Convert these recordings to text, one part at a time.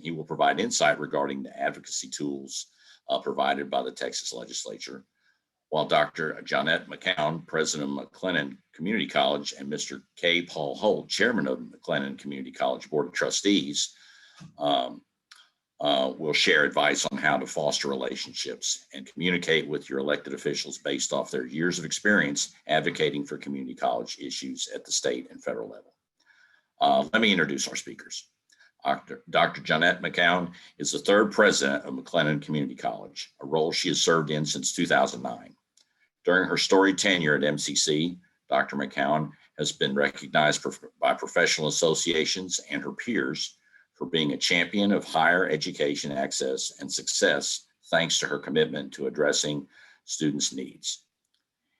He will provide insight regarding the advocacy tools provided by the Texas Legislature, while Dr. Johnette McKown, president of McLennan Community College, and Mr. K. Paul Holt, chairman of McLennan Community College Board of Trustees, will share advice on how to foster relationships and communicate with your elected officials based off their years of experience advocating for community college issues at the state and federal level. Let me introduce our speakers. Dr. Johnette McKown is the third president of McLennan Community College, a role she has served in since 2009. During her storied tenure at MCC, Dr. McKown has been recognized by professional associations and her peers for being a champion of higher education access and success, thanks to her commitment to addressing students' needs.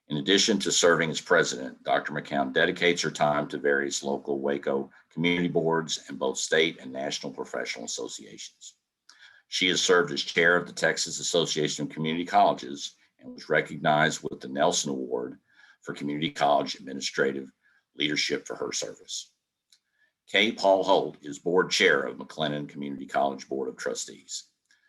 In addition to serving as president, Dr. McKown dedicates her time to various local Waco community boards and both state and national professional associations. She has served as chair of the Texas Association of Community Colleges and was recognized with the Nelson Award for Community College Administrative Leadership for her service. K. Paul Holt is board chair of McLennan Community College Board of Trustees.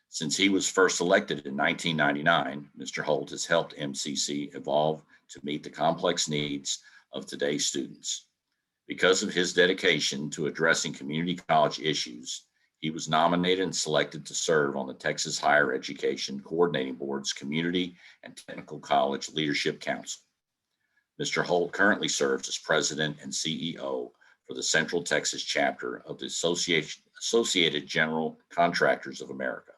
Since he was first elected in 1999, Mr. Holt has helped MCC evolve to meet the complex needs of today's students. Because of his dedication to addressing community college issues, he was nominated and selected to serve on the Texas Higher Education Coordinating Board's Community and Technical College Leadership Council. Mr. Holt currently serves as president and CEO for the Central Texas chapter of the Associated General Contractors of America.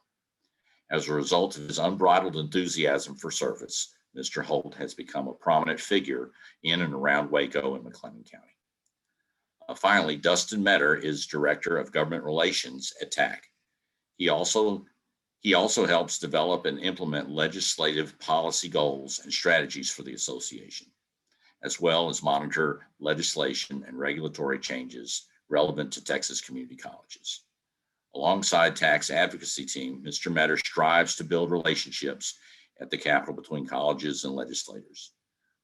As a result of his unbridled enthusiasm for service, Mr. Holt has become a prominent figure in and around Waco and McLennan County. Finally, Dustin Meador is Director of Government Relations at TACC. He also helps develop and implement legislative policy goals and strategies for the association, as well as monitor legislation and regulatory changes relevant to Texas community colleges. Alongside TACC's advocacy team, Mr. Meador strives to build relationships at the Capitol between colleges and legislators.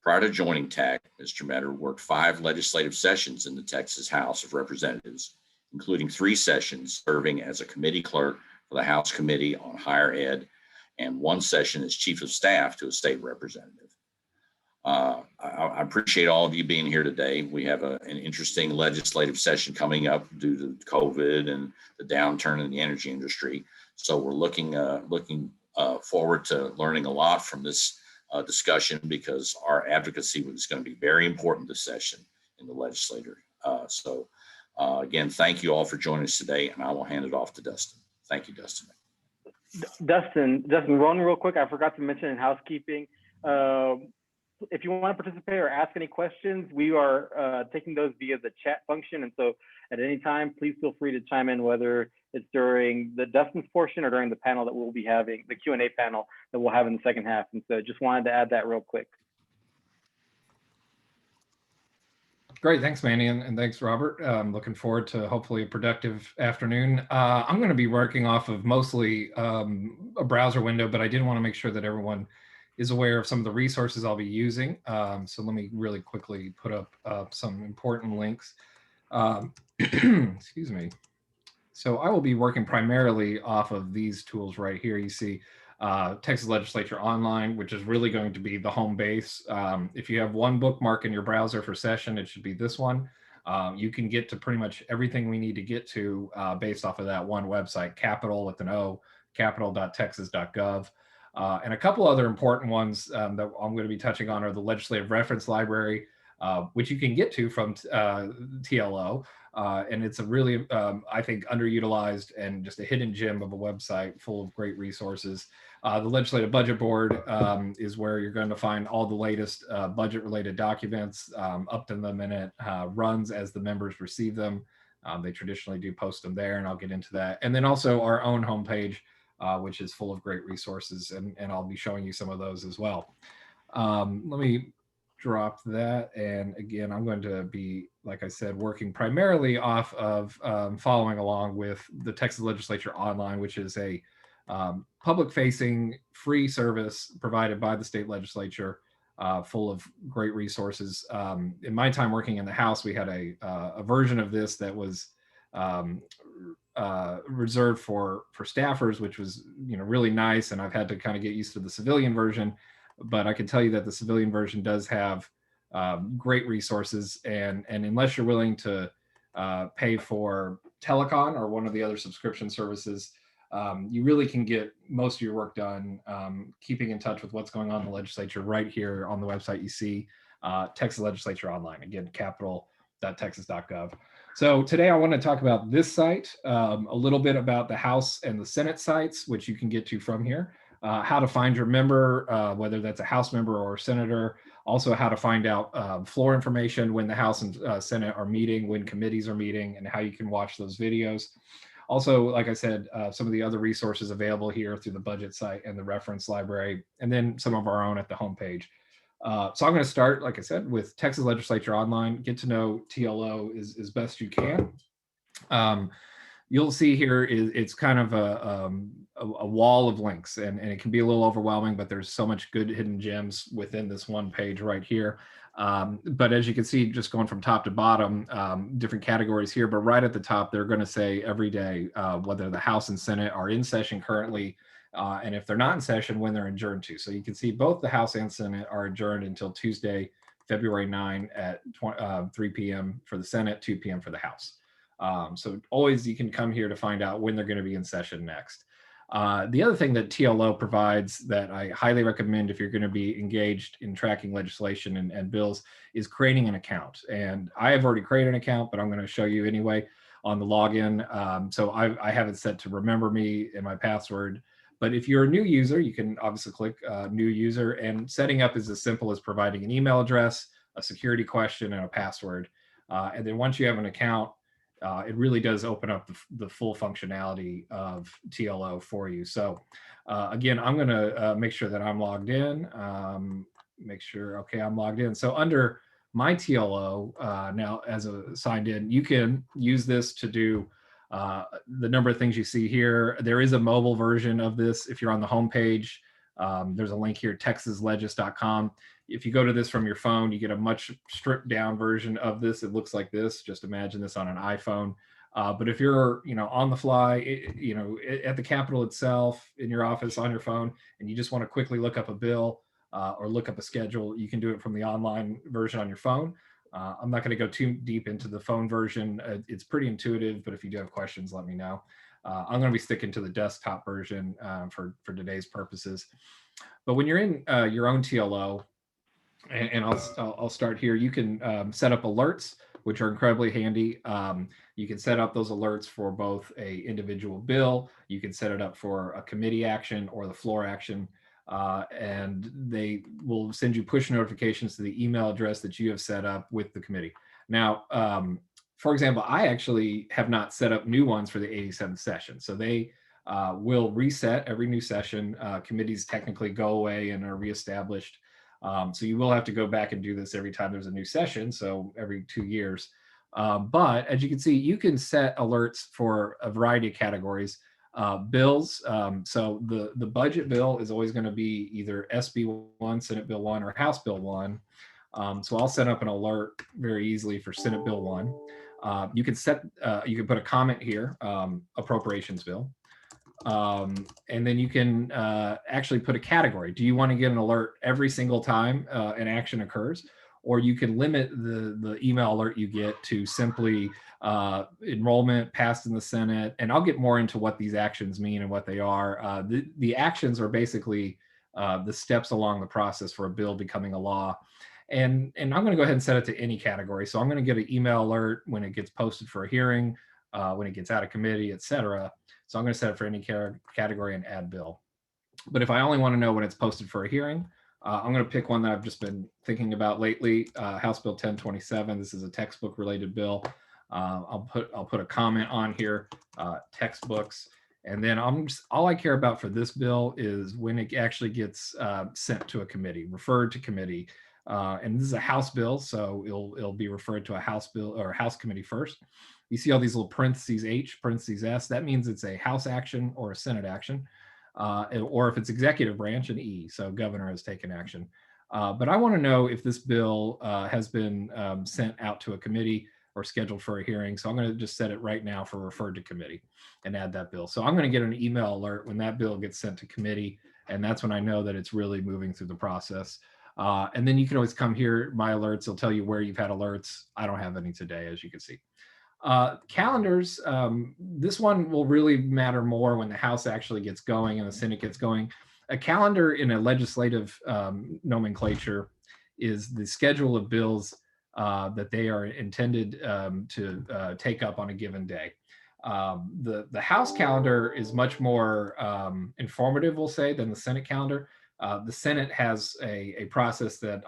Prior to joining TACC, Mr. Meador worked 5 legislative sessions in the Texas House of Representatives, including 3 sessions serving as a committee clerk for the House Committee on Higher Ed and 1 session as chief of staff to a state representative. I appreciate all of you being here today. We have an interesting legislative session coming up due to COVID and the downturn in the energy industry. So we're looking forward to learning a lot from this discussion, because our advocacy is going to be very important this session in the legislature. Again, thank you all for joining us today, and I will hand it off to Dustin. Thank you, Dustin. Dustin, one real quick, I forgot to mention in housekeeping, if you want to participate or ask any questions, we are taking those via the chat function. And so at any time, please feel free to chime in, whether it's during the Dustin's portion or during the panel that we'll be having, the Q&A panel that we'll have in the second half. And so just wanted to add that real quick. Great, thanks, Manny, and thanks, Robert. I'm looking forward to hopefully a productive afternoon. I'm going to be working off of mostly a browser window, but I did want to make sure that everyone is aware of some of the resources I'll be using. So let me really quickly put up some important links. Excuse me. So I will be working primarily off of these tools right here. You see Texas Legislature Online, which is really going to be the home base. If you have one bookmark in your browser for session, it should be this one. You can get to pretty much everything we need to get to based off of that one website, capital with an O, capital.texas.gov. And a couple other important ones that I'm going to be touching on are the Legislative Reference Library, which you can get to from TLO. And it's a really, I think, underutilized and just a hidden gem of a website full of great resources. The Legislative Budget Board is where you're going to find all the latest budget-related documents, up to the minute, runs as the members receive them. They traditionally do post them there, and I'll get into that. And then also our own homepage, which is full of great resources, and I'll be showing you some of those as well. Let me drop that. And again, I'm going to be, like I said, working primarily off of following along with the Texas Legislature Online, which is a public-facing free service provided by the state legislature, full of great resources. In my time working in the House, we had a version of this that was reserved for staffers, which was, really nice. And I've had to kind of get used to the civilian version, but I can tell you that the civilian version does have great resources. And unless you're willing to pay for Telecon or one of the other subscription services, you really can get most of your work done keeping in touch with what's going on in the legislature right here on the website. You see Texas Legislature Online, again, capital.texas.gov. So today I want to talk about this site, a little bit about the House and the Senate sites, which you can get to from here, how to find your member, whether that's a House member or a senator, also how to find out floor information when the House and Senate are meeting, when committees are meeting, and how you can watch those videos. Also, like I said, some of the other resources available here through the budget site and the reference library, and then some of our own at the homepage. So I'm going to start, like I said, with Texas Legislature Online. Get to know TLO as best you can. You'll see here it's kind of a wall of links, and it can be a little overwhelming, but there's so much good hidden gems within this one page right here. But as you can see, just going from top to bottom, different categories here, but right at the top, they're going to say every day whether the House and Senate are in session currently, and if they're not in session, when they're adjourned to. So you can see both the House and Senate are adjourned until Tuesday, February 9 at 3 p.m. for the Senate, 2 p.m. for the House. So always you can come here to find out when they're going to be in session next. The other thing that TLO provides that I highly recommend if you're going to be engaged in tracking legislation and bills is creating an account. And I have already created an account, but I'm going to show you anyway on the login. So I have it set to remember me and my password. But if you're a new user, you can obviously click new user, and setting up is as simple as providing an email address, a security question, and a password. And then once you have an account, it really does open up the full functionality of TLO for you. So again, I'm going to make sure that I'm logged in. Okay, I'm logged in. So under my TLO now as a signed in, you can use this to do the number of things you see here. There is a mobile version of this. If you're on the homepage, there's a link here, texaslegis.com. If you go to this from your phone, you get a much stripped down version of this. It looks like this. Just imagine this on an iPhone. But if you're, on the fly, at the Capitol itself, in your office, on your phone, and you just want to quickly look up a bill or look up a schedule, you can do it from the online version on your phone. I'm not going to go too deep into the phone version. It's pretty intuitive, but if you do have questions, let me know. I'm going to be sticking to the desktop version for today's purposes. But when you're in your own TLO, and I'll start here, you can set up alerts, which are incredibly handy. You can set up those alerts for both a individual bill. You can set it up for a committee action or the floor action. And they will send you push notifications to the email address that you have set up with the committee. Now, for example, I actually have not set up new ones for the 87th session. So they will reset every new session. Committees technically go away and are reestablished. So you will have to go back and do this every time there's a new session, so every 2 years. But as you can see, you can set alerts for a variety of categories. Bills, so the budget bill is always going to be either SB 1, Senate Bill 1, or House Bill 1. So I'll set up an alert very easily for Senate Bill 1. You can put a comment here, appropriations bill. And then you can actually put a category. Do you want to get an alert every single time an action occurs? Or you can limit the email alert you get to simply enrollment passed in the Senate. And I'll get more into what these actions mean and what they are. The actions are basically the steps along the process for a bill becoming a law. And I'm going to go ahead and set it to any category. So I'm going to get an email alert when it gets posted for a hearing, when it gets out of committee, et cetera. So I'm going to set it for any category and add bill. But if I only want to know when it's posted for a hearing, I'm going to pick one that I've just been thinking about lately, House Bill 1027. This is a textbook related bill. I'll put a comment on here, textbooks. And then all I care about for this bill is when it actually gets sent to a committee, referred to committee. And this is a House bill, so it'll be referred to a House bill or House committee first. You see all these little parentheses H, parentheses S. That means it's a House action or a Senate action, or if it's executive branch, an E. So governor has taken action. But I want to know if this bill has been sent out to a committee. or scheduled for a hearing. So I'm going to just set it right now for referred to committee and add that bill. So I'm going to get an email alert when that bill gets sent to committee. And that's when I know that it's really moving through the process. And then you can always come here. My alerts will tell you where you've had alerts. I don't have any today, as you can see. Calendars, this one will really matter more when the House actually gets going and the Senate gets going. A calendar in a legislative nomenclature is the schedule of bills that they are intended to take up on a given day. The House calendar is much more informative, we'll say, than the Senate calendar. The Senate has a process that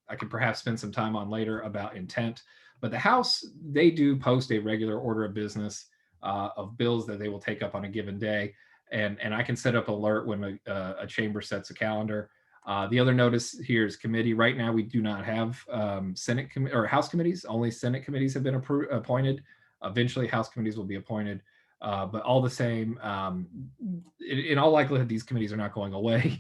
I could perhaps spend some time on later about intent. But the House, they do post a regular order of business of bills that they will take up on a given day. And I can set up alert when a chamber sets a calendar. The other notice here is committee. Right now, we do not have or House committees. Only Senate committees have been appointed. Eventually, House committees will be appointed. But all the same, in all likelihood, these committees are not going away.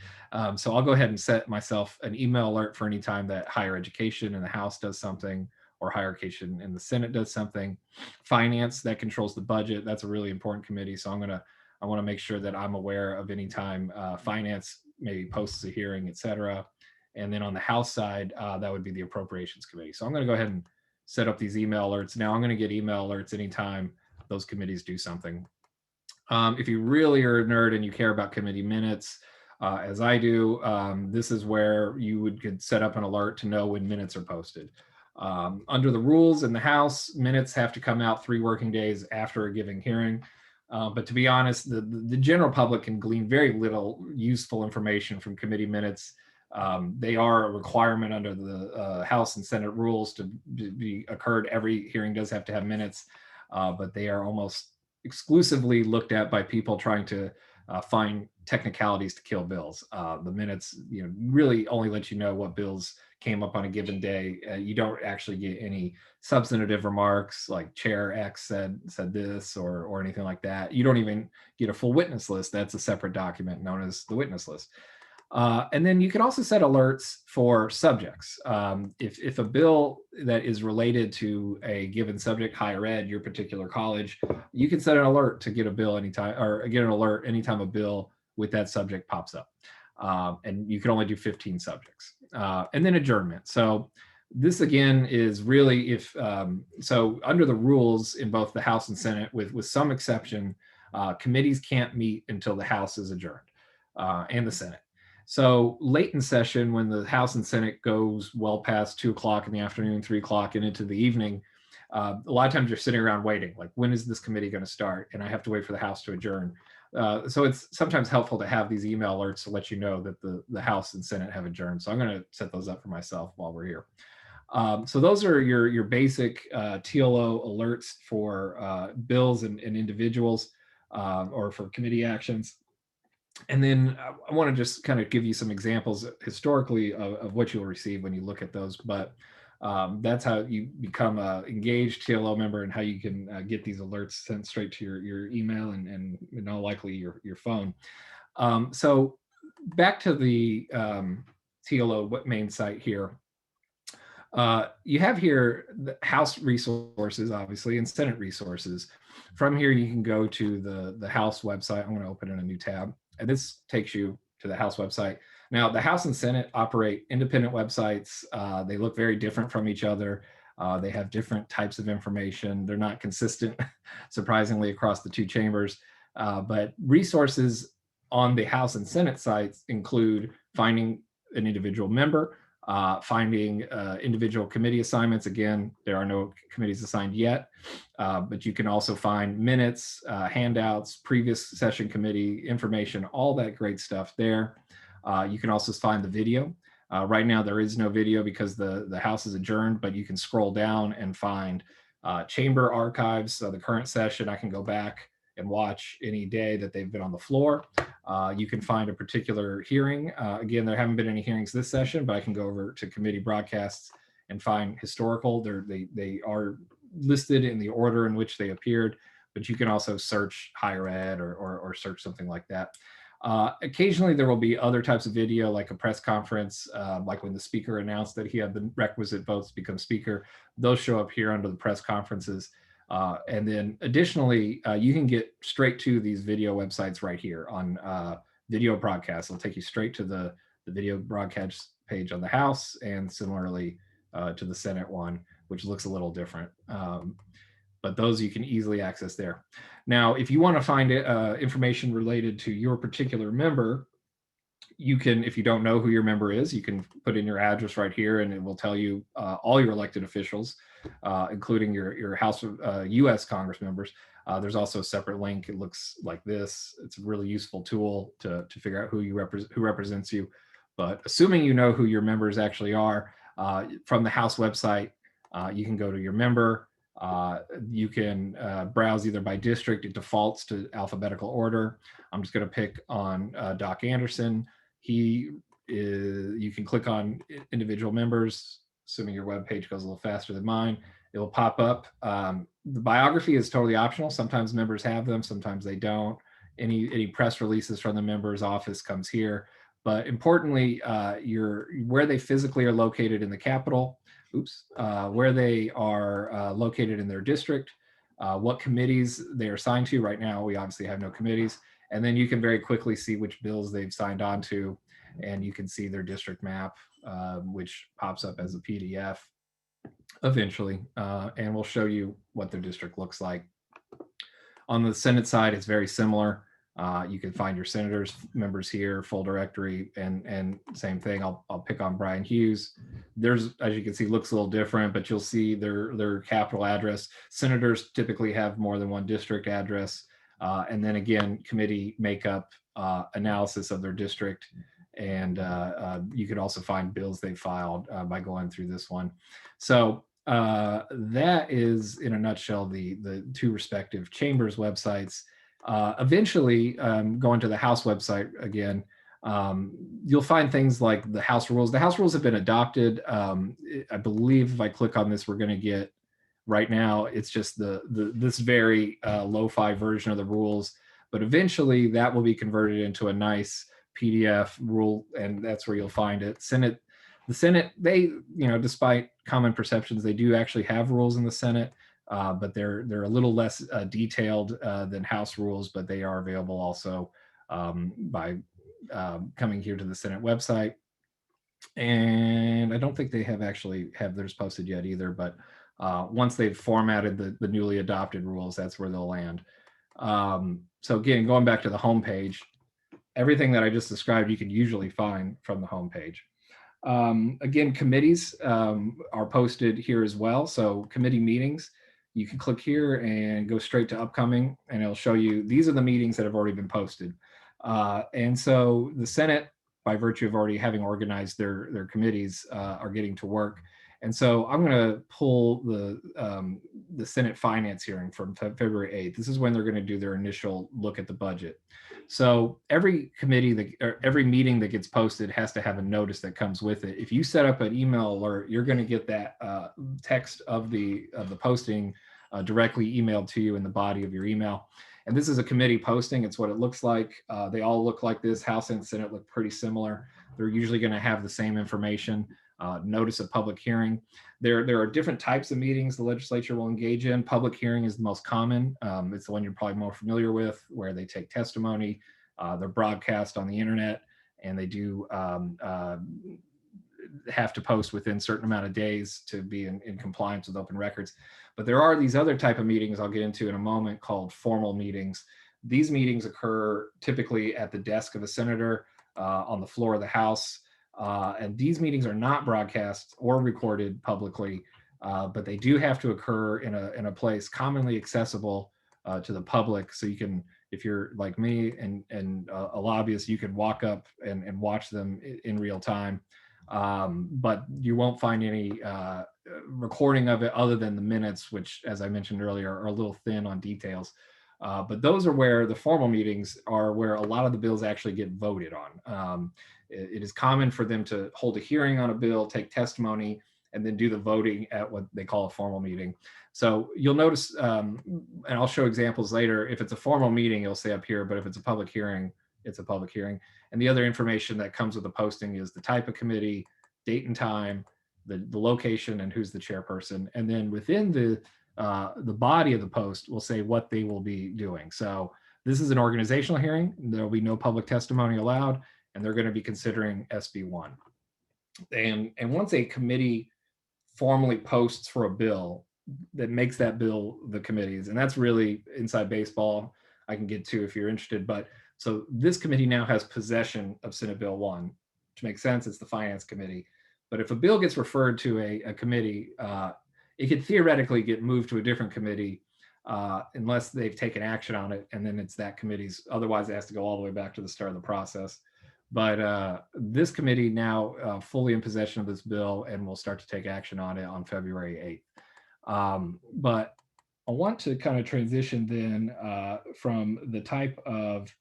So I'll go ahead and set myself an email alert for any time that higher education in the House does something, or higher education in the Senate does something. Finance, that controls the budget. That's a really important committee. So I want to make sure that I'm aware of any time finance maybe posts a hearing, et cetera. And then on the House side, that would be the Appropriations Committee. So I'm going to go ahead and set up these email alerts. Now I'm going to get email alerts anytime those committees do something. If you really are a nerd and you care about committee minutes, as I do, this is where you could set up an alert to know when minutes are posted. Under the rules in the House, minutes have to come out 3 working days after a given hearing. But to be honest, the general public can glean very little useful information from committee minutes. They are a requirement under the House and Senate rules to be occurred. Every hearing does have to have minutes, but they are almost exclusively looked at by people trying to find technicalities to kill bills. The minutes, really only let you know what bills came up on a given day. You don't actually get any substantive remarks like Chair X said this or anything like that. You don't even get a full witness list. That's a separate document known as the witness list. And then you can also set alerts for subjects. If a bill that is related to a given subject, higher ed, your particular college, you can set an alert to get a bill anytime, or get an alert anytime a bill with that subject pops up. And you can only do 15 subjects. And then adjournment. So this again is really so under the rules in both the House and Senate, with some exception, committees can't meet until the House is adjourned and the Senate. So late in session, when the House and Senate goes well past 2 o'clock in the afternoon, 3 o'clock and into the evening, a lot of times you're sitting around waiting, like, when is this committee going to start? And I have to wait for the House to adjourn. So it's sometimes helpful to have these email alerts to let you know that the House and Senate have adjourned. So I'm going to set those up for myself while we're here. So those are your basic TLO alerts for bills and individuals or for committee actions. And then I want to just kind of give you some examples historically of what you'll receive when you look at those. But that's how you become an engaged TLO member and how you can get these alerts sent straight to your email and in all likely your phone. So back to the TLO main site here. You have here the House resources, obviously, and Senate resources. From here, you can go to the House website. I'm going to open in a new tab. And this takes you to the House website. Now, the House and Senate operate independent websites. They look very different from each other. They have different types of information. They're not consistent, surprisingly, across the 2 chambers. But resources on the House and Senate sites include finding an individual member, finding individual committee assignments. Again, there are no committees assigned yet, but you can also find minutes, handouts, previous session committee information, all that great stuff there. You can also find the video. Right now, there is no video because the House is adjourned, but you can scroll down and find chamber archives. So the current session, I can go back and watch any day that they've been on the floor. You can find a particular hearing. Again, there haven't been any hearings this session, but I can go over to committee broadcasts and find historical. They are listed in the order in which they appeared, but you can also search higher ed or search something like that. Occasionally there will be other types of video, like a press conference, like when the speaker announced that he had the requisite votes to become speaker. Those show up here under the press conferences. And then additionally, you can get straight to these video websites right here on video broadcasts. It'll take you straight to the video broadcast page on the House, and similarly to the Senate one, which looks a little different. But those you can easily access there. Now, if you want to find information related to your particular member, you can, if you don't know who your member is, you can put in your address right here, and it will tell you all your elected officials, including your House of U.S. Congress members. There's also a separate link. It looks like this. It's a really useful tool to figure out who represents you. But assuming you know who your members actually are, from the House website, you can go to your member. You can browse either by district. It defaults to alphabetical order. I'm just going to pick on Doc Anderson. You can click on individual members, assuming your web page goes a little faster than mine. It will pop up. The biography is totally optional. Sometimes members have them, sometimes they don't. Any press releases from the member's office comes here. But importantly, where they physically are located in the Capitol, where they are located in their district, what committees they are assigned to. Right now, we obviously have no committees. And then you can very quickly see which bills they've signed on to, and you can see their district map, which pops up as a PDF eventually, and we'll show you what their district looks like. On the Senate side, it's very similar. You can find your senators, members here, full directory, and same thing. I'll pick on Brian Hughes. There's, as you can see, looks a little different, but you'll see their capital address. Senators typically have more than one district address. And then again, committee makeup, analysis of their district. And you could also find bills they filed by going through this one. So that is, in a nutshell, the two respective chambers websites. Eventually, going to the House website again, you'll find things like the House rules. The House rules have been adopted. I believe if I click on this, we're going to get, right now, it's just this very lo-fi version of the rules. But eventually, that will be converted into a nice PDF rule, and that's where you'll find it. The Senate, they, despite common perceptions, they do actually have rules in the Senate. But they're a little less detailed than House rules, but they are available also by coming here to the Senate website. And I don't think they have theirs posted yet either, but once they've formatted the newly adopted rules, that's where they'll land. So again, going back to the home page, everything that I just described, you can usually find from the home page. Again, committees are posted here as well. So committee meetings, you can click here and go straight to upcoming, and it'll show you these are the meetings that have already been posted. And so the Senate, by virtue of already having organized their committees, are getting to work. And so I'm going to pull the Senate Finance hearing from February 8th. This is when they're going to do their initial look at the budget. So every committee, every meeting that gets posted has to have a notice that comes with it. If you set up an email alert, you're going to get that text of the posting directly emailed to you in the body of your email. And this is a committee posting. It's what it looks like. They all look like this. House and Senate look pretty similar. They're usually going to have the same information. Notice of public hearing. There are different types of meetings the legislature will engage in. Public hearing is the most common. It's the one you're probably more familiar with, where they take testimony. They're broadcast on the internet, and they do have to post within a certain amount of days to be in compliance with open records. But there are these other type of meetings I'll get into in a moment called formal meetings. These meetings occur typically at the desk of a senator on the floor of the House. And these meetings are not broadcast or recorded publicly, but they do have to occur in a place commonly accessible to the public. So you can, if you're like me and a lobbyist, you can walk up and watch them in real time. But you won't find any recording of it other than the minutes, which, as I mentioned earlier, are a little thin on details. But those are where the formal meetings are, where a lot of the bills actually get voted on. It is common for them to hold a hearing on a bill, take testimony, and then do the voting at what they call a formal meeting. So you'll notice, and I'll show examples later, if it's a formal meeting, it'll say up here, but if it's a public hearing, it's a public hearing. And the other information that comes with the posting is the type of committee, date and time, the location, and who's the chairperson. And then within the body of the post will say what they will be doing. So this is an organizational hearing. There will be no public testimony allowed, and they're going to be considering SB1. And once a committee formally posts for a bill, that makes that bill the committee's, and that's really inside baseball. I can get to if you're interested, but so this committee now has possession of Senate Bill 1, which makes sense. It's the Finance Committee. But if a bill gets referred to a committee, it could theoretically get moved to a different committee unless they've taken action on it, and then it's that committee's. Otherwise, it has to go all the way back to the start of the process. But this committee now fully in possession of this bill and will start to take action on it on February 8th. But I want to kind of transition then from the type of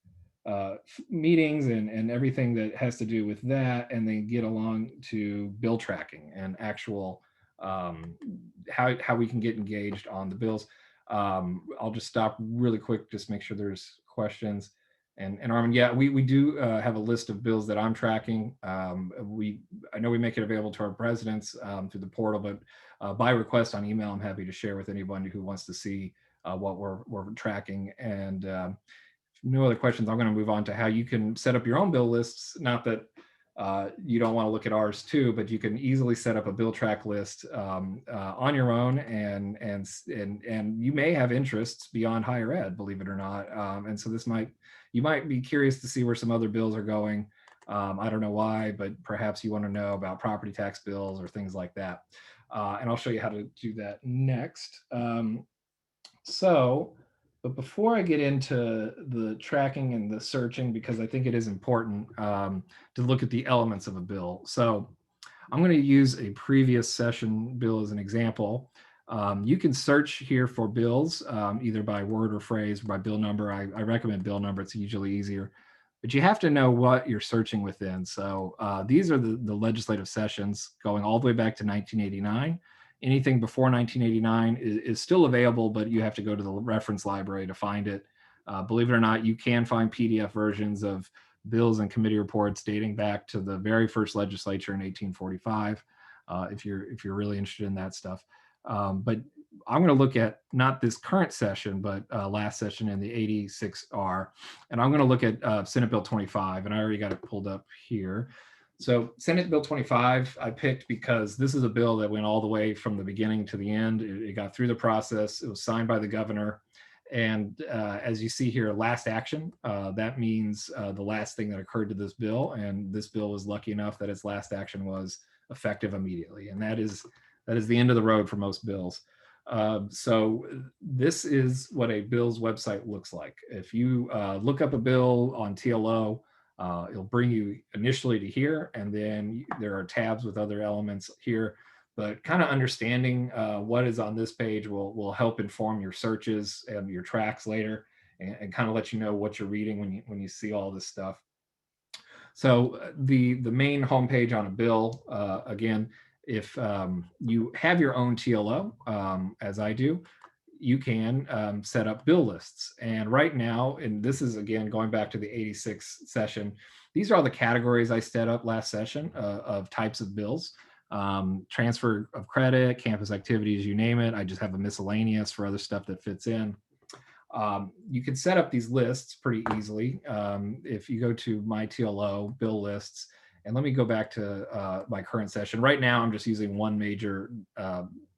meetings and everything that has to do with that, and then get along to bill tracking and actual how we can get engaged on the bills. I'll just stop really quick, just make sure there's questions. And Armin, yeah, we do have a list of bills that I'm tracking. I know we make it available to our presidents through the portal, but by request on email, I'm happy to share with anyone who wants to see what we're tracking. And no other questions, I'm going to move on to how you can set up your own bill lists. Not that you don't want to look at ours too, but you can easily set up a bill track list on your own, and you may have interests beyond higher ed, believe it or not. And so you might be curious to see where some other bills are going. I don't know why, but perhaps you want to know about property tax bills or things like that. And I'll show you how to do that next. But before I get into the tracking and the searching, because I think it is important to look at the elements of a bill. So I'm going to use a previous session bill as an example. You can search here for bills, either by word or phrase, or by bill number. I recommend bill number, it's usually easier. But you have to know what you're searching within. So these are the legislative sessions going all the way back to 1989. Anything before 1989 is still available, but you have to go to the reference library to find it. Believe it or not, you can find PDF versions of bills and committee reports dating back to the very first legislature in 1845, if you're really interested in that stuff. But I'm going to look at not this current session, but last session in the 86R, and I'm going to look at Senate Bill 25, and I already got it pulled up here. So Senate Bill 25, I picked because this is a bill that went all the way from the beginning to the end. It got through the process. It was signed by the governor. And as you see here, last action, that means the last thing that occurred to this bill. And this bill was lucky enough that its last action was effective immediately. And that is the end of the road for most bills. So this is what a bill's website looks like. If you look up a bill on TLO, it'll bring you initially to here, and then there are tabs with other elements here. But kind of understanding what is on this page will help inform your searches and your tracks later, and kind of let you know what you're reading when you see all this stuff. So the main homepage on a bill, again, if you have your own TLO, as I do, you can set up bill lists. And right now, and this is again going back to the 86 session, these are all the categories I set up last session of types of bills. Transfer of credit, campus activities, you name it. I just have a miscellaneous for other stuff that fits in. You can set up these lists pretty easily. If you go to my TLO bill lists, and let me go back to my current session. Right now, I'm just using one major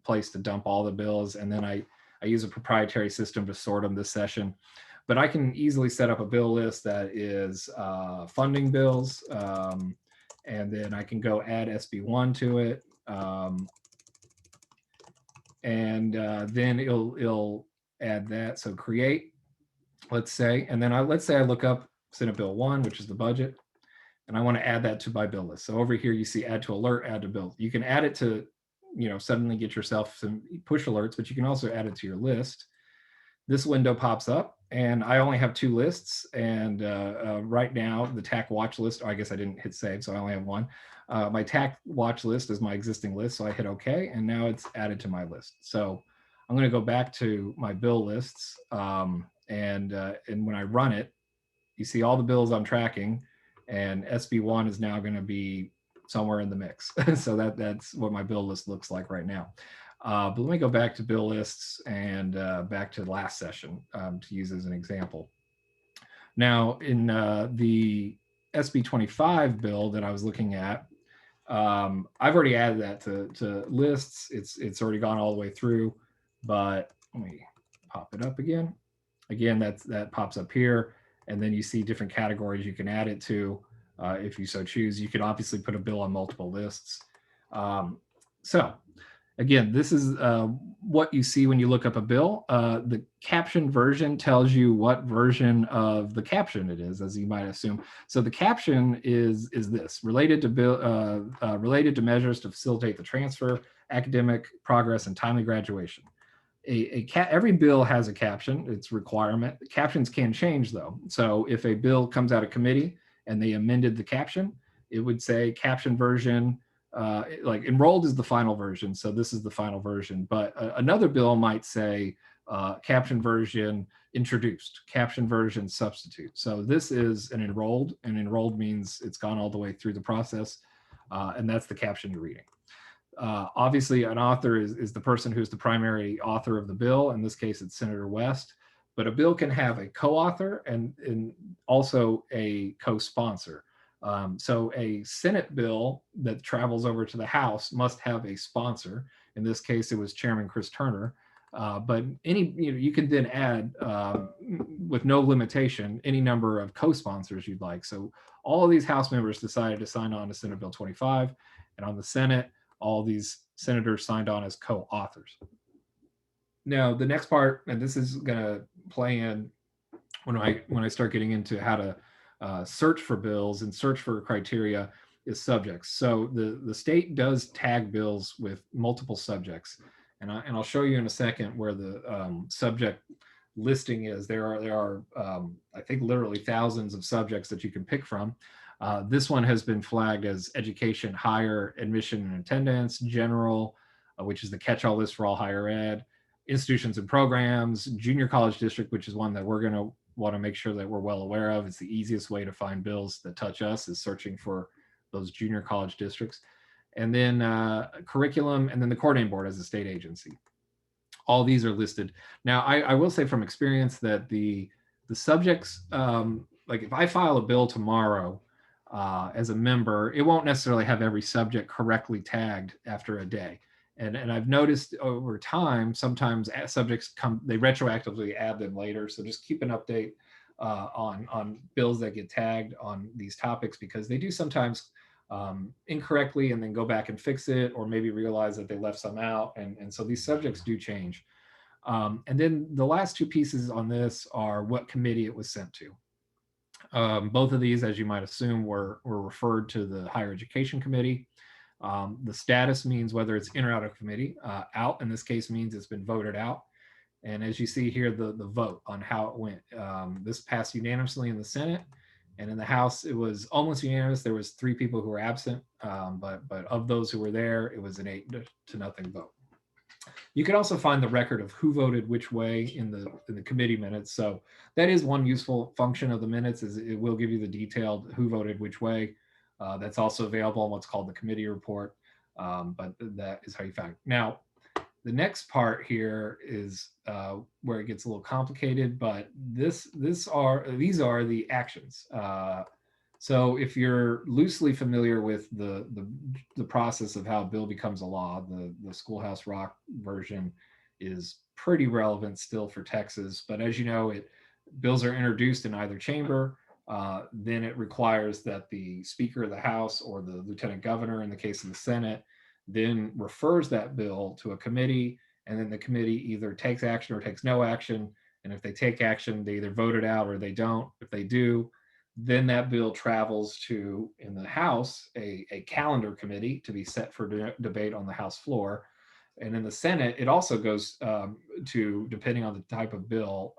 place to dump all the bills, and then I use a proprietary system to sort them this session. But I can easily set up a bill list that is funding bills, and then I can go add SB1 to it, and then it'll add that. So create, let's say, and then let's say I look up Senate Bill 1, which is the budget, and I want to add that to my bill list. So over here you see add to alert, add to bill. You can add it to, suddenly get yourself some push alerts, but you can also add it to your list. This window pops up, and I only have 2 lists. And right now, the TACC watch list, I guess I didn't hit save, so I only have 1. My TACC watch list is my existing list, so I hit OK, and now it's added to my list. So I'm going to go back to my bill lists, and when I run it, you see all the bills I'm tracking, and SB1 is now going to be somewhere in the mix. So that's what my bill list looks like right now. But let me go back to bill lists and back to the last session to use as an example. Now, in the SB 25 bill that I was looking at, I've already added that to lists. It's already gone all the way through, but let me pop it up again. Again, that pops up here, and then you see different categories you can add it to if you so choose. You can obviously put a bill on multiple lists. So again, this is what you see when you look up a bill. The caption version tells you what version of the caption it is, as you might assume. So the caption is this: related to measures to facilitate the transfer, academic progress, and timely graduation. Every bill has a caption. It's a requirement. Captions can change though. So if a bill comes out of committee and they amended the caption, it would say caption version. Like enrolled is the final version, so this is the final version. But another bill might say caption version introduced, caption version substitute. So this is an enrolled, and enrolled means it's gone all the way through the process, and that's the caption you're reading. Obviously, an author is the person who's the primary author of the bill. In this case, it's Senator West. But a bill can have a co-author and also a co-sponsor. So a Senate bill that travels over to the House must have a sponsor. In this case, it was Chairman Chris Turner. But you can then add, with no limitation, any number of co-sponsors you'd like. So all of these House members decided to sign on to Senate Bill 25, and on the Senate, all these senators signed on as co-authors. Now, the next part, and this is going to play in when I start getting into how to search for bills and search for criteria, is subjects. So the state does tag bills with multiple subjects, and I'll show you in a second where the subject listing is. There are I think literally thousands of subjects that you can pick from. This one has been flagged as education, higher, admission and attendance, general, which is the catch-all list for all higher ed, institutions and programs, junior college district, which is one that we're going to want to make sure that we're well aware of. It's the easiest way to find bills that touch us, is searching for those junior college districts. And then curriculum, and then the coordinating board as a state agency. All these are listed. Now, I will say from experience that the subjects, like if I file a bill tomorrow as a member, it won't necessarily have every subject correctly tagged after a day. And I've noticed over time, sometimes subjects they retroactively add them later. So just keep an update on bills that get tagged on these topics, because they do sometimes incorrectly and then go back and fix it, or maybe realize that they left some out. And so these subjects do change. And then the last two pieces on this are what committee it was sent to. Both of these, as you might assume, were referred to the Higher Education Committee. The status means whether it's in or out of committee. Out in this case means it's been voted out. And as you see here, the vote on how it went. This passed unanimously in the Senate, and in the House, it was almost unanimous. There was 3 people who were absent, but of those who were there, it was an 8-0 vote. You can also find the record of who voted which way in the committee minutes. So that is one useful function of the minutes, is it will give you the detailed who voted which way. That's also available in what's called the committee report, but that is how you find it. Now, the next part here is where it gets a little complicated, but these are the actions. So if you're loosely familiar with the process of how a bill becomes a law, the Schoolhouse Rock version is pretty relevant still for Texas. But as you know, bills are introduced in either chamber. Then it requires that the Speaker of the House or the Lieutenant Governor, in the case of the Senate, then refers that bill to a committee, and then the committee either takes action or takes no action. And if they take action, they either vote it out or they don't. If they do, then that bill travels to, in the House, a calendar committee to be set for debate on the House floor. And in the Senate, it also goes to, depending on the type of bill,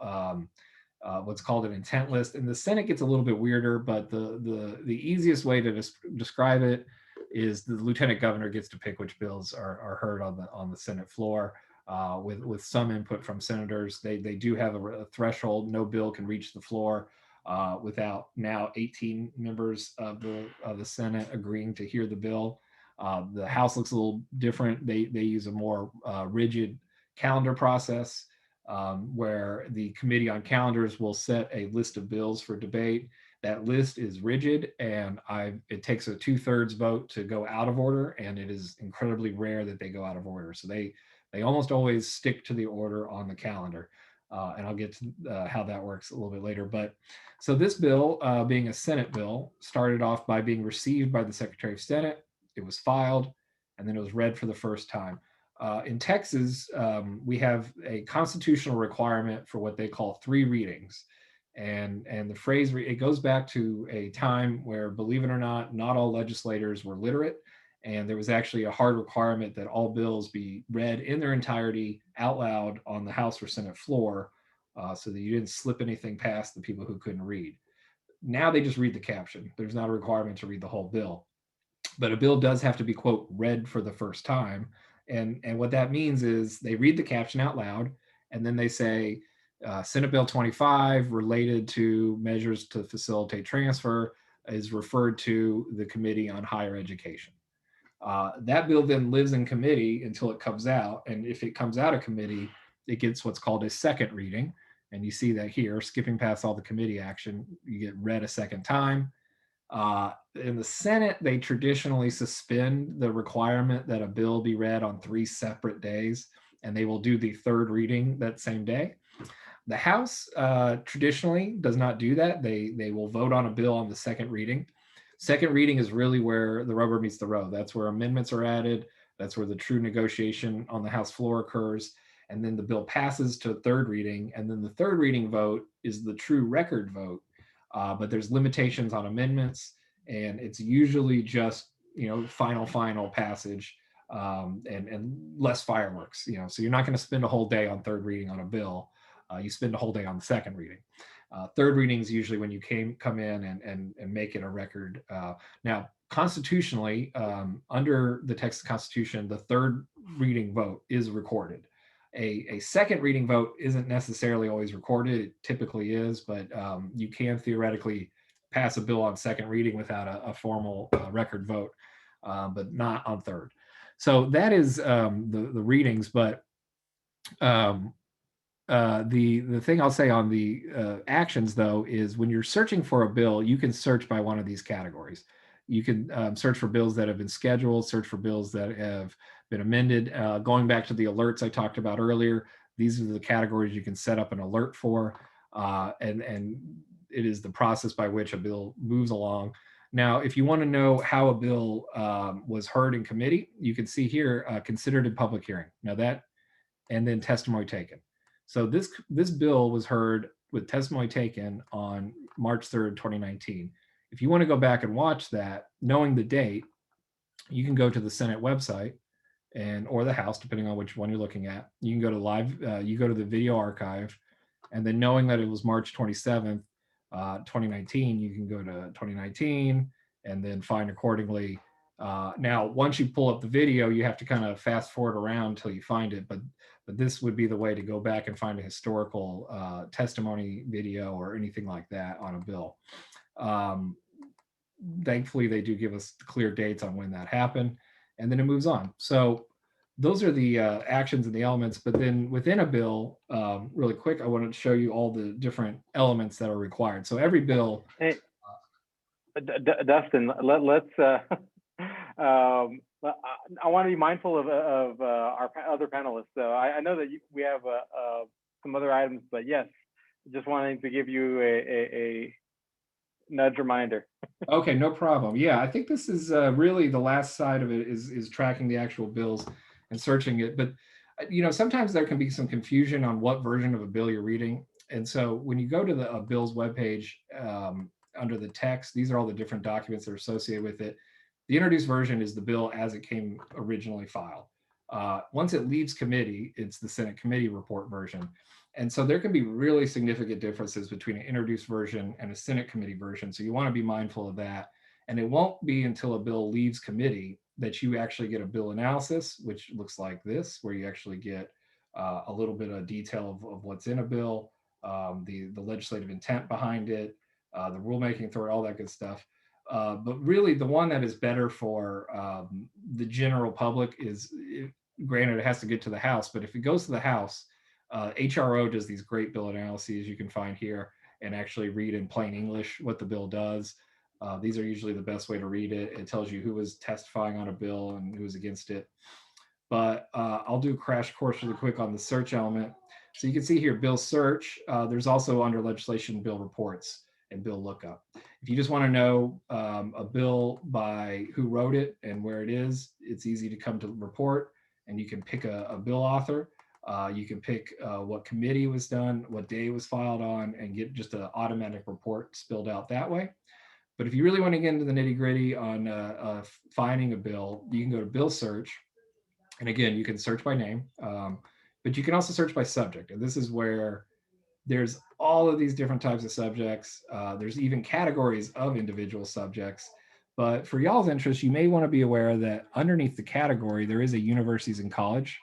what's called an intent list. And the Senate gets a little bit weirder, but the easiest way to describe it is the Lieutenant Governor gets to pick which bills are heard on the Senate floor, with some input from senators. They do have a threshold. No bill can reach the floor without now 18 members of the Senate agreeing to hear the bill. The House looks a little different. They use a more rigid calendar process where the Committee on Calendars will set a list of bills for debate. That list is rigid, and it takes a 2/3 vote to go out of order, and it is incredibly rare that they go out of order. So they almost always stick to the order on the calendar. And I'll get to how that works a little bit later. But so this bill, being a Senate bill, started off by being received by the Secretary of Senate. It was filed, and then it was read for the first time. In Texas, we have a constitutional requirement for what they call 3 readings. And the phrase, it goes back to a time where, believe it or not all legislators were literate. And there was actually a hard requirement that all bills be read in their entirety out loud on the House or Senate floor so that you didn't slip anything past the people who couldn't read. Now they just read the caption. There's not a requirement to read the whole bill. But a bill does have to be, quote, read for the first time. And what that means is they read the caption out loud, and then they say, Senate Bill 25, related to measures to facilitate transfer, is referred to the Committee on Higher Education. That bill then lives in committee until it comes out. And if it comes out of committee, it gets what's called a second reading. And you see that here, skipping past all the committee action, you get read a second time. In the Senate, they traditionally suspend the requirement that a bill be read on 3 separate days, and they will do the third reading that same day. The House traditionally does not do that. They will vote on a bill on the second reading. Second reading is really where the rubber meets the road. That's where amendments are added. That's where the true negotiation on the House floor occurs. And then the bill passes to third reading. And then the third reading vote is the true record vote. But there's limitations on amendments. And it's usually just, final passage and less fireworks. So you're not going to spend a whole day on third reading on a bill. You spend a whole day on the second reading. Third reading is usually when you come in and make it a record. Now, constitutionally, under the Texas Constitution, the third reading vote is recorded. A second reading vote isn't necessarily always recorded. It typically is, but you can theoretically pass a bill on second reading without a formal record vote, but not on third. So that is the readings, but the thing I'll say on the actions, though, is when you're searching for a bill, you can search by one of these categories. You can search for bills that have been scheduled, search for bills that have been amended. Going back to the alerts I talked about earlier, these are the categories you can set up an alert for, and it is the process by which a bill moves along. Now, if you want to know how a bill was heard in committee, you can see here, considered in public hearing. Now that, and then testimony taken. So this bill was heard with testimony taken on March 3rd, 2019. If you want to go back and watch that, knowing the date, you can go to the Senate website or the House, depending on which one you're looking at. You can go to live, you go to the video archive, and then knowing that it was March 27th, 2019, you can go to 2019 and then find accordingly. Now, once you pull up the video, you have to kind of fast forward around until you find it, but this would be the way to go back and find a historical testimony video or anything like that on a bill. Thankfully, they do give us clear dates on when that happened, and then it moves on. So those are the actions and the elements, but then within a bill, really quick, I wanted to show you all the different elements that are required. So every bill... Hey, Dustin, let's... I want to be mindful of our other panelists. So I know that we have some other items, but yes, just wanting to give you a nudge reminder. Okay, no problem. Yeah, I think this is really the last side of it is tracking the actual bills and searching it. But sometimes there can be some confusion on what version of a bill you're reading. And so when you go to the bill's webpage, under the text, these are all the different documents that are associated with it. The introduced version is the bill as it came originally filed. Once it leaves committee, it's the Senate committee report version. And so there can be really significant differences between an introduced version and a Senate committee version. So you want to be mindful of that. And it won't be until a bill leaves committee that you actually get a bill analysis, which looks like this, where you actually get a little bit of detail of what's in a bill, the legislative intent behind it, the rulemaking authority, all that good stuff. But really, the one that is better for the general public is, granted, it has to get to the House, but if it goes to the House, HRO does these great bill analyses you can find here and actually read in plain English what the bill does. These are usually the best way to read it. It tells you who was testifying on a bill and who was against it. But I'll do a crash course really quick on the search element. So you can see here, bill search. There's also under legislation, bill reports and bill lookup. If you just want to know a bill by who wrote it and where it is, it's easy to come to report, and you can pick a bill author. You can pick what committee was done, what day it was filed on, and get just an automatic report spilled out that way. But if you really want to get into the nitty gritty on finding a bill, you can go to bill search. And again, you can search by name, but you can also search by subject. And this is where there's all of these different types of subjects. There's even categories of individual subjects. But for y'all's interest, you may want to be aware that underneath the category, there is a universities and college.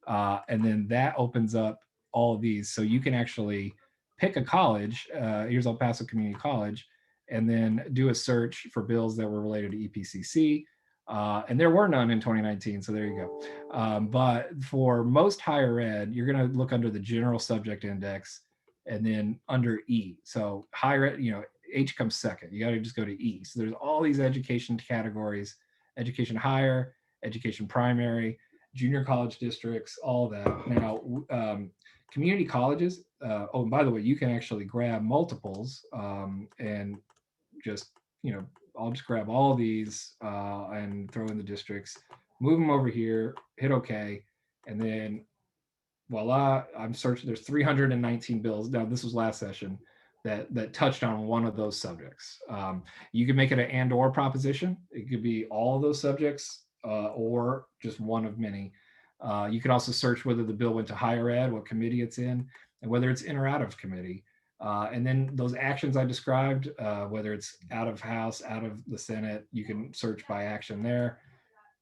And then that opens up all of these. So you can actually pick a college, here's El Paso Community College, and then do a search for bills that were related to EPCC. And there were none in 2019, so there you go. But for most higher ed, you're going to look under the general subject index and then under E. So higher ed, H comes second. You got to just go to E. So there's all these education categories: education higher, education primary, junior college districts, all that. Now, community colleges, oh, and by the way, you can actually grab multiples and just, I'll just grab all of these and throw in the districts, move them over here, hit OK, and then voila, I'm searching. There's 319 bills. Now, this was last session that touched on one of those subjects. You can make it an and/or proposition. It could be all of those subjects or just one of many. You can also search whether the bill went to higher ed, what committee it's in, and whether it's in or out of committee. And then those actions I described, whether it's out of House, out of the Senate, you can search by action there.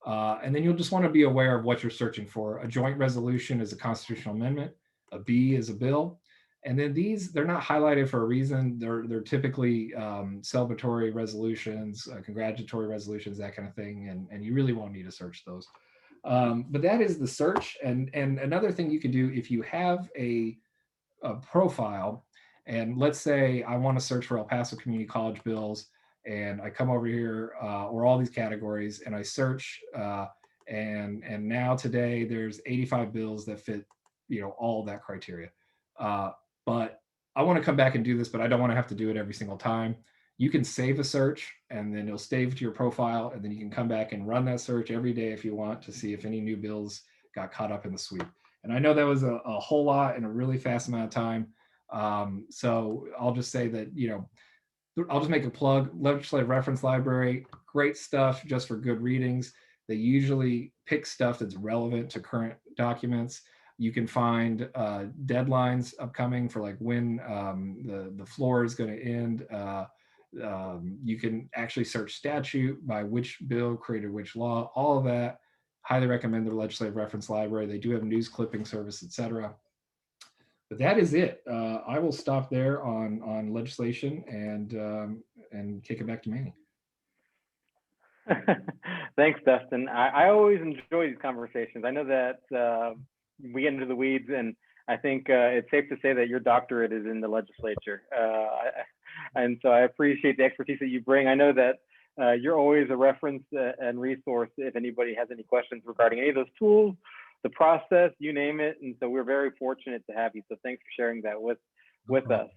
And then you'll just want to be aware of what you're searching for. A joint resolution is a constitutional amendment. A B is a bill. And then these, they're not highlighted for a reason. They're typically celebratory resolutions, congratulatory resolutions, that kind of thing. And you really won't need to search those. But that is the search. And another thing you can do if you have a profile, and let's say I want to search for El Paso Community College bills, and I come over here or all these categories and I search, and now today there's 85 bills that fit, all that criteria. But I want to come back and do this, but I don't want to have to do it every single time. You can save a search and then it'll save to your profile, and then you can come back and run that search every day if you want to see if any new bills got caught up in the sweep. And I know that was a whole lot in a really fast amount of time. So I'll just say that, I'll just make a plug. Legislative Reference Library, great stuff just for good readings. They usually pick stuff that's relevant to current documents. You can find deadlines upcoming for like when the floor is going to end. You can actually search statute by which bill created which law, all of that. Highly recommend the Legislative Reference Library. They do have news clipping service, etc. But that is it. I will stop there on legislation and kick it back to Manny. Thanks, Dustin. I always enjoy these conversations. I know that we get into the weeds, and I think it's safe to say that your doctorate is in the legislature. And so I appreciate the expertise that you bring. I know that you're always a reference and resource if anybody has any questions regarding any of those tools, the process, you name it. And so we're very fortunate to have you. So thanks for sharing that with us.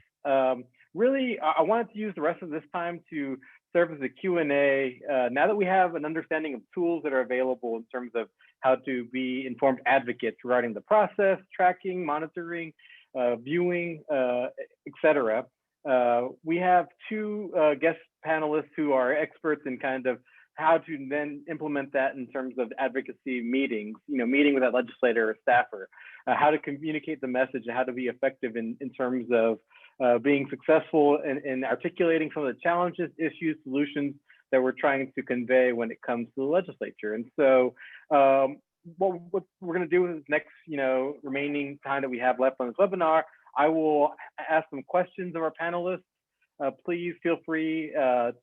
Really, I wanted to use the rest of this time to serve as a Q&A. Now that we have an understanding of tools that are available in terms of how to be informed advocates regarding the process, tracking, monitoring, viewing, etc. We have two guest panelists who are experts in kind of how to then implement that in terms of advocacy meetings, meeting with that legislator or staffer, how to communicate the message and how to be effective in terms of being successful in articulating some of the challenges, issues, solutions that we're trying to convey when it comes to the legislature. And so what we're going to do is next, remaining time that we have left on this webinar, I will ask some questions of our panelists please feel free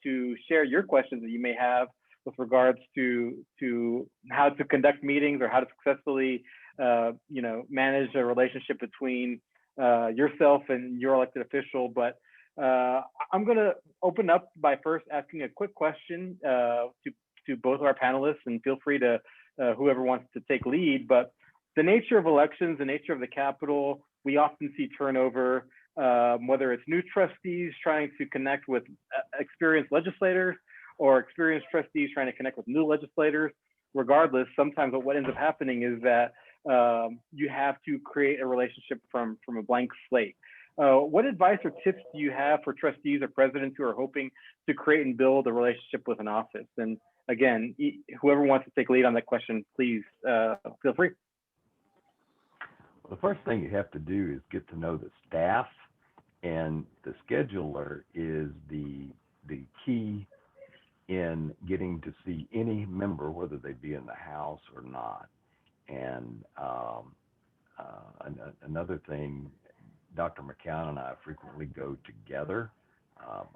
to share your questions that you may have with regards to how to conduct meetings or how to successfully manage a relationship between yourself and your elected official. But I'm going to open up by first asking a quick question to both of our panelists, and feel free to whoever wants to take lead. But the nature of elections, the nature of the Capitol, we often see turnover, whether it's new trustees trying to connect with experienced legislators or experienced trustees trying to connect with new legislators. Regardless, sometimes what ends up happening is that you have to create a relationship from a blank slate. What advice or tips do you have for trustees or presidents who are hoping to create and build a relationship with an office? And again, whoever wants to take lead on that question, please feel free. Well, the first thing you have to do is get to know the staff, and the scheduler is the key in getting to see any member, whether they be in the House or not. And another thing, Dr. McKown and I frequently go together.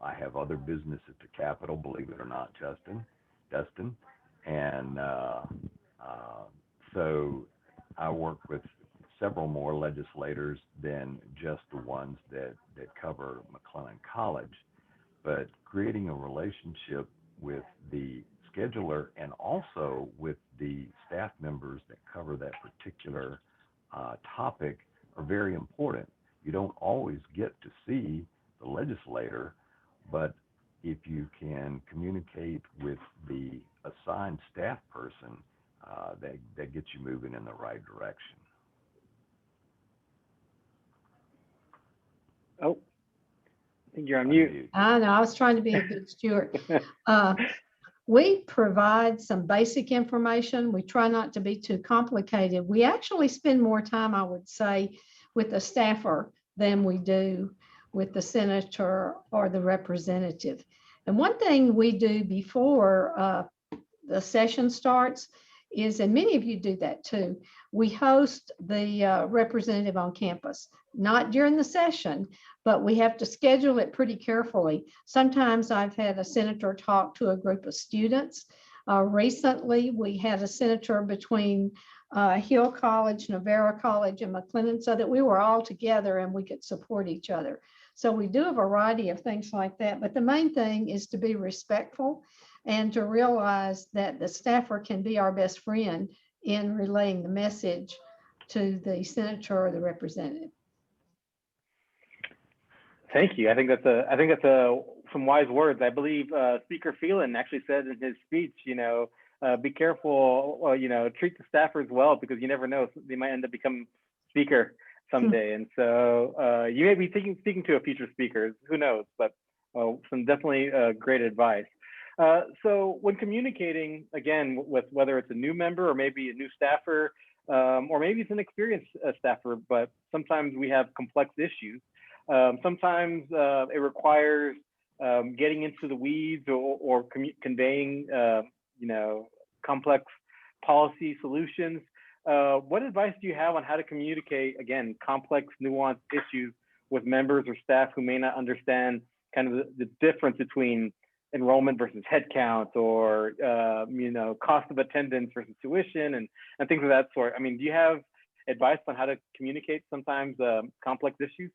I have other business at the Capitol, believe it or not, Dustin. And so I work with several more legislators than just the ones that cover McLennan College. But creating a relationship with the scheduler and also with the staff members that cover that particular topic are very important. You don't always get to see the legislator, but if you can communicate with the assigned staff person, that gets you moving in the right direction. Oh, I think you're on mute. I know, I was trying to be a good steward. We provide some basic information. We try not to be too complicated. We actually spend more time, I would say, with the staffer than we do with the senator or the representative. And one thing we do before the session starts is, and many of you do that too, we host the representative on campus, not during the session, but we have to schedule it pretty carefully. Sometimes I've had a senator talk to a group of students. Recently, we had a senator between Hill College, Navarro College, and McLennan, so that we were all together and we could support each other. So we do a variety of things like that, but the main thing is to be respectful and to realize that the staffer can be our best friend in relaying the message to the senator or the representative. Thank you. I think that's some wise words. I believe Speaker Phelan actually said in his speech, be careful, treat the staffers well, because you never know, they might end up becoming speaker someday. And so you may be speaking to a future speaker, who knows, but some definitely great advice. So when communicating, again, with whether it's a new member or maybe a new staffer, or maybe it's an experienced staffer, but sometimes we have complex issues. Sometimes it requires getting into the weeds or conveying, complex policy solutions. What advice do you have on how to communicate, again, complex, nuanced issues with members or staff who may not understand kind of the difference between enrollment versus headcount, or cost of attendance versus tuition, and things of that sort? I mean, do you have advice on how to communicate sometimes complex issues?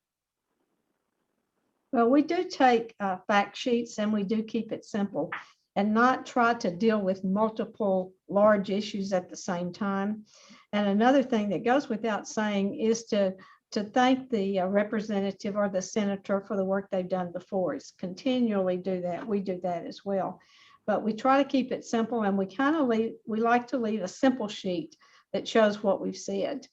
Well, we do take fact sheets and we do keep it simple and not try to deal with multiple large issues at the same time. And another thing that goes without saying is to thank the representative or the senator for the work they've done before. It's continually do that. We do that as well. But we try to keep it simple, and we like to leave a simple sheet that shows what we've said.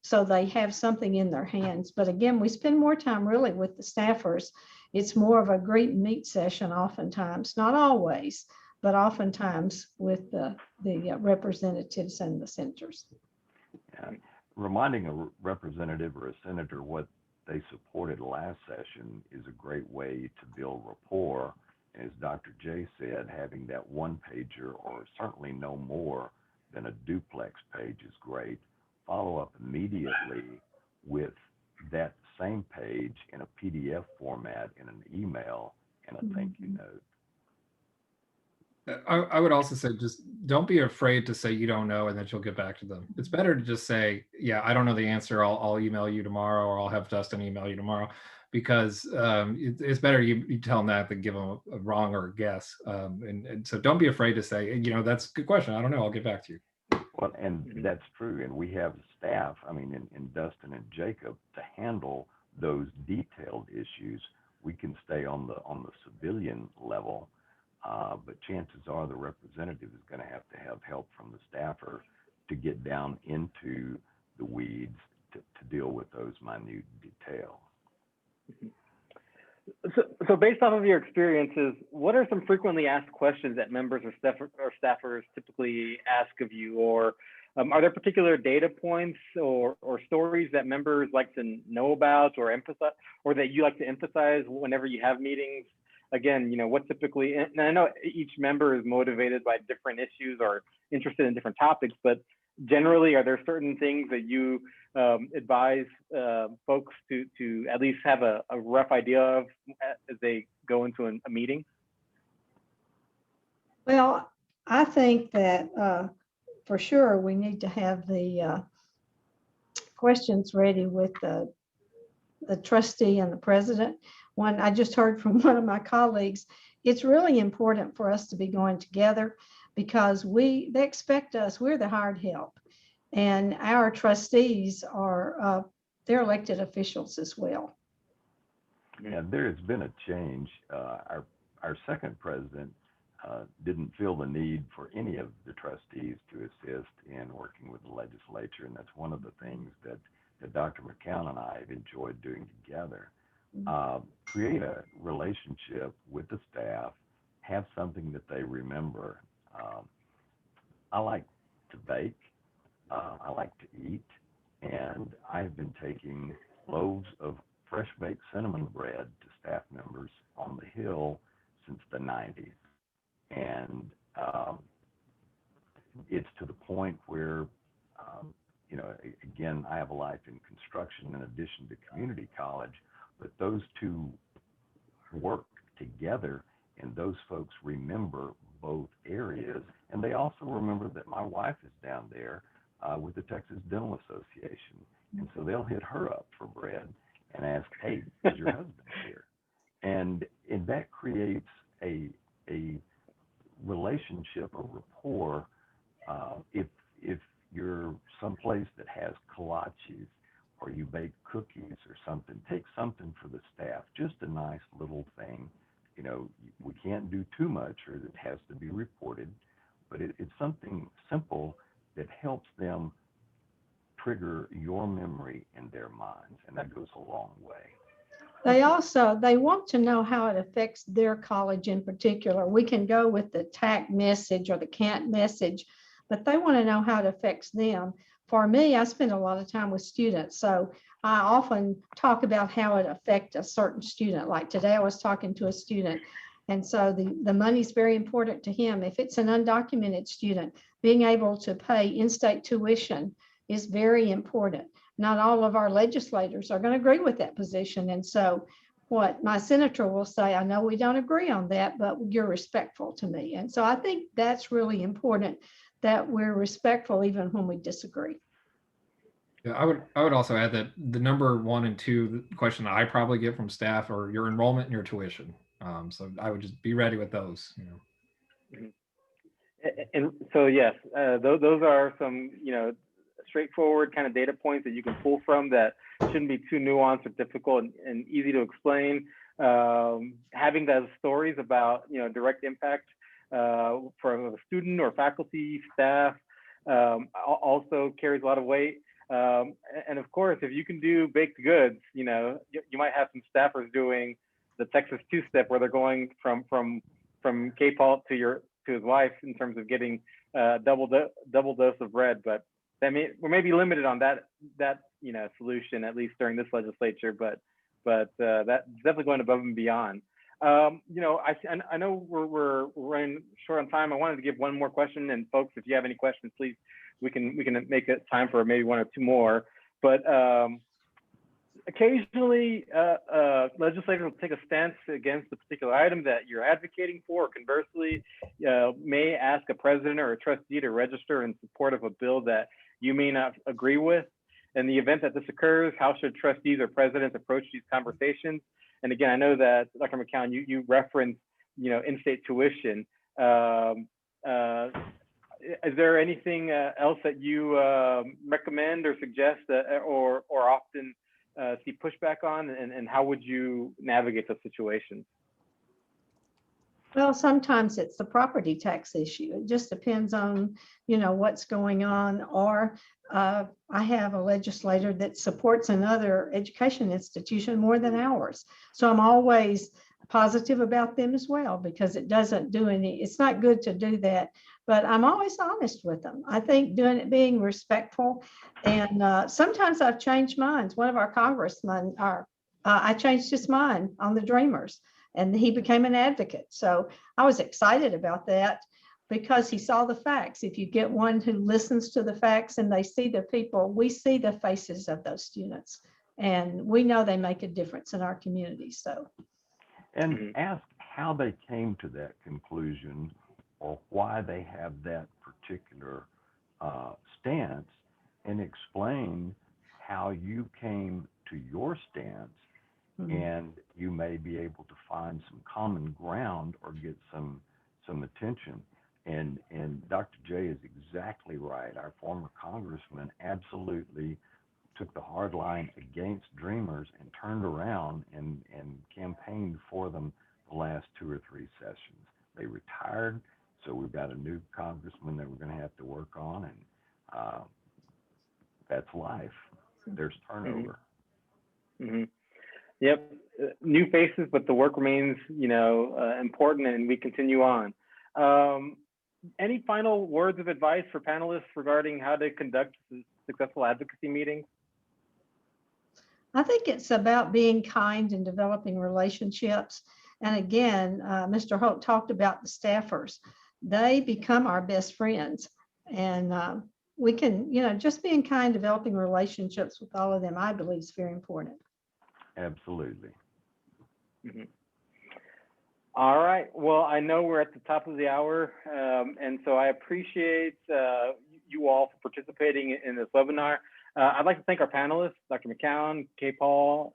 So they have something in their hands. But again, we spend more time really with the staffers. It's more of a greet and meet session oftentimes, not always, but oftentimes with the representatives and the senators. Yeah. Reminding a representative or a senator what they supported last session is a great way to build rapport. As Dr. J said, having that one pager, or certainly no more than a duplex page, is great. Follow up immediately with that same page in a PDF format in an email and a thank you note. I would also say, just don't be afraid to say you don't know and that you'll get back to them. It's better to just say, yeah, I don't know the answer. I'll email you tomorrow, or I'll have Dustin email you tomorrow, because it's better you tell them that than give them a wrong or a guess. And so don't be afraid to say, that's a good question. I don't know. I'll get back to you. Well, and that's true. And we have staff, I mean, in Dustin and Jacob, to handle those detailed issues. We can stay on the civilian level. But chances are the representative is going to have help from the staffer to get down into the weeds to deal with those minute details. So based off of your experiences, what are some frequently asked questions that members or staffers typically ask of you? Or are there particular data points or stories that members like to know about or emphasize, or that you like to emphasize whenever you have meetings? Again, what typically, and I know each member is motivated by different issues or interested in different topics, but generally, are there certain things that you advise folks to at least have a rough idea of as they go into a meeting? Well, I think that for sure we need to have the questions ready with the trustee and the president. One, I just heard from one of my colleagues, it's really important for us to be going together, because they expect us, we're the hired help. And our trustees are, they're elected officials as well. Yeah, there has been a change. Our second president didn't feel the need for any of the trustees to assist in working with the legislature. And that's one of the things that Dr. McKown and I have enjoyed doing together. Create a relationship with the staff, have something that they remember. I like to bake, I like to eat, and I've been taking loaves of fresh baked cinnamon bread to staff members on the Hill since the 90s. And it's to the point where, again, I have a life in construction in addition to community college, but those two work together, and those folks remember both areas. And they also remember that my wife is down there with the Texas Dental Association. And so they'll hit her up for bread and ask, hey, is your husband here? And that creates a relationship, a rapport. If you're someplace that has kolaches, or you bake cookies or something, take something for the staff, just a nice little thing. We can't do too much, or it has to be reported, but it's something simple that helps them trigger your memory in their minds, and that goes a long way. They want to know how it affects their college in particular. We can go with the TACC message or the CANT message, but they want to know how it affects them. For me, I spend a lot of time with students, so I often talk about how it affects a certain student. Like today, I was talking to a student, and so the money's very important to him. If it's an undocumented student, being able to pay in-state tuition is very important. Not all of our legislators are going to agree with that position, and so what my senator will say, I know we don't agree on that, but you're respectful to me. And so I think that's really important, that we're respectful even when we disagree. Yeah, I would also add that the number 1 and 2 question that I probably get from staff are your enrollment and your tuition. So I would just be ready with those. And so yes, those are some straightforward kind of data points that you can pull from that shouldn't be too nuanced or difficult and easy to explain. Having those stories about direct impact from a student or faculty, staff, also carries a lot of weight. And of course, if you can do baked goods, you might have some staffers doing the Texas two-step where they're going from Cape Holt to his wife in terms of getting double dose of bread. But we may be limited on that solution, at least during this legislature. But that's definitely going above and beyond. I know we're running short on time. I wanted to give one more question, and folks, if you have any questions, please, we can make it time for maybe 1 or 2 more. But occasionally, legislators will take a stance against a particular item that you're advocating for, or conversely, may ask a president or a trustee to register in support of a bill that you may not agree with. In the event that this occurs, how should trustees or presidents approach these conversations? And again, I know that Dr. McKown, you referenced, in-state tuition. Is there anything else that you recommend or suggest or often see pushback on, and how would you navigate those situations? Well, sometimes it's the property tax issue. It just depends on, what's going on. Or I have a legislator that supports another education institution more than ours. So I'm always positive about them as well, because it doesn't do it's not good to do that, but I'm always honest with them. I think being respectful, and sometimes I've changed minds. One of our congressmen, I changed his mind on the Dreamers, and he became an advocate. So I was excited about that, because he saw the facts. If you get one who listens to the facts and they see the people, we see the faces of those students, and we know they make a difference in our community. So. And ask how they came to that conclusion, or why they have that particular stance, and explain how you came to your stance. And you may be able to find some common ground or get some attention. And Dr. J is exactly right. Our former congressman absolutely took the hard line against Dreamers and turned around and campaigned for them the last 2 or 3 sessions. They retired, so we've got a new congressman that we're going to have to work on, and that's life. There's turnover. Yep, new faces, but the work remains, important, and we continue on. Any final words of advice for panelists regarding how to conduct successful advocacy meetings? I think it's about being kind and developing relationships. And again, Mr. Holt talked about the staffers. They become our best friends. And we can, just being kind, developing relationships with all of them, I believe is very important. Absolutely. All right. Well, I know we're at the top of the hour. And so I appreciate you all for participating in this webinar. I'd like to thank our panelists, Dr. McKown, K. Paul,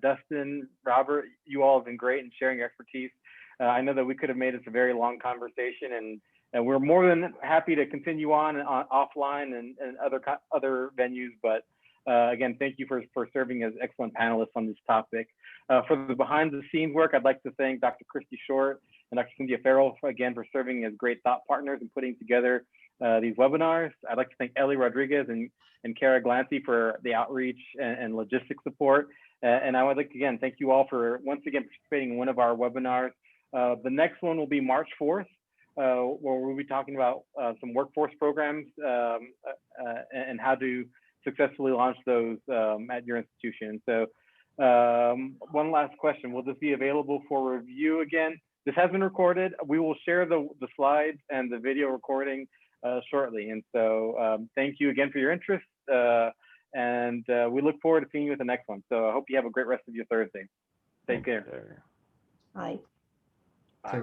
Dustin, Robert. You all have been great in sharing your expertise. I know that we could have made this a very long conversation, and we're more than happy to continue on offline and other venues. But again, thank you for serving as excellent panelists on this topic. For the behind the scenes work, I'd like to thank Dr. Christy Short and Dr. Cynthia Farrell again for serving as great thought partners and putting together these webinars. I'd like to thank Ellie Rodriguez and Kara Glancy for the outreach and logistic support. And I would like to again thank you all for once again participating in one of our webinars. The next one will be March 4th, where we'll be talking about some workforce programs and how to successfully launch those at your institution. So one last question, will this be available for review again? This has been recorded. We will share the slides and the video recording shortly. And so thank you again for your interest. And we look forward to seeing you at the next one. So I hope you have a great rest of your Thursday. Take care. Bye. Bye.